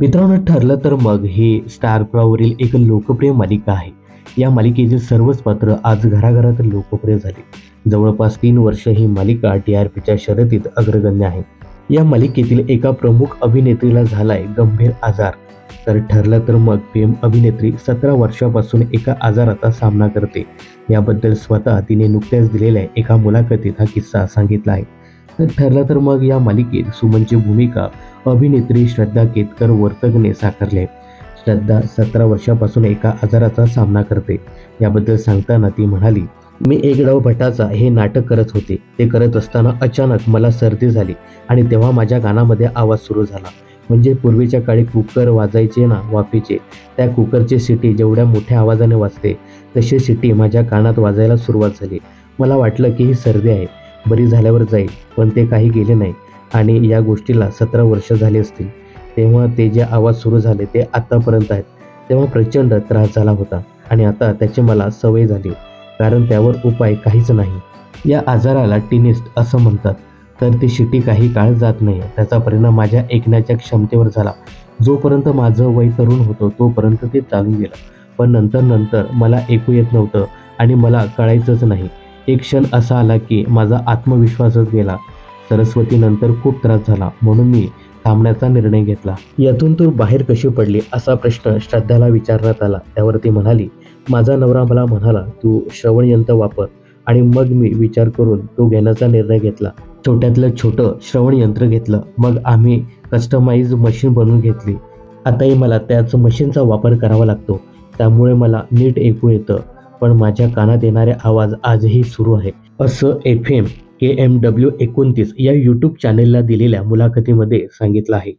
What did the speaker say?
मित्रांनो, ठरलं तर मग ही स्टार प्रवाहावरील एक लोकप्रिय मालिका आहे. या मालिकेतील सर्वच पात्र आज घराघरात लोकप्रिय झाली. जवळपास 3 वर्ष ही मालिका TRPच्या शर्यतीत अग्रगण्य आहे. या मालिकेतील एका प्रमुख अभिनेत्रीला झालाय गंभीर आजार. तर ठरलं तर मग फेम अभिनेत्री 17 वर्षापासून एका आजाराचा सामना करते. याबद्दल स्वतः तिने नुकत्याच दिलेल्या एका मुलाखतीत हा किस्सा सांगितला आहे. तर ठरलं तर मग या मालिकेत सुमनची भूमिका अभिनेत्री श्रद्धा केतकर वर्तकने साकारली आहे. श्रद्धा 17 वर्षापासून एका आजाराचा सामना करते. याबद्दल सांगताना ती म्हणाली, मी एक डाव भटाचा हे नाटक करत होते. ते करत असताना अचानक मला सर्दी झाली आणि तेव्हा माझ्या कानामध्ये आवाज सुरू झाला. म्हणजे पूर्वीच्या काळी कुकर वाजायचे ना वाफेचे, त्या कुकरची शिटी जेवढ्या मोठ्या आवाजाने वाजते तशी शिटी माझ्या कानात वाजायला सुरुवात झाली. मला वाटलं की ही सर्दी आहे, बरी झाल्यावर जाईल, पण ते काही गेले नाही आणि या गोष्टीला 17 वर्ष झाली असतील. तेव्हा ते जे आवाज सुरू झाले ते आत्तापर्यंत आहेत. तेव्हा प्रचंड त्रास झाला होता आणि आता त्याची मला सवय झाली, कारण त्यावर उपाय काहीच नाही. या आजाराला टिनिस्ट असं म्हणतात. तर ती शिटी काही काळ जात नाही. त्याचा परिणाम माझ्या ऐकण्याच्या क्षमतेवर झाला. जोपर्यंत माझं वय तरुण होतं तोपर्यंत ते चालून गेलं, पण नंतर मला ऐकू येत नव्हतं आणि मला कळायचंच नाही. एक क्षण असा आला की माझा आत्मविश्वासच गेला. सरस्वती नंतर खूप त्रास झाला, म्हणून मी थांबण्याचा निर्णय घेतला. यातून तू बाहेर कशी पडली असा प्रश्न श्रद्धाला विचारण्यात आला. त्यावर ती म्हणाली, माझा नवरा मला म्हणाला तू श्रवण यंत्र वापर, आणि मग मी विचार करून तो घेण्याचा निर्णय घेतला. छोट्यातलं छोटं श्रवण यंत्र घेतलं. मग आम्ही कस्टमाइज मशीन बनवून घेतली. आताही मला त्याच मशीनचा वापर करावा लागतो. त्यामुळे मला नीट ऐकू येतं, पण माझ्या कानात येणारे आवाज आजही सुरू आहे, असं FM KMW 29 या यूट्यूब चॅनेलला दिलेल्या मुलाखतीमध्ये सांगितलं आहे.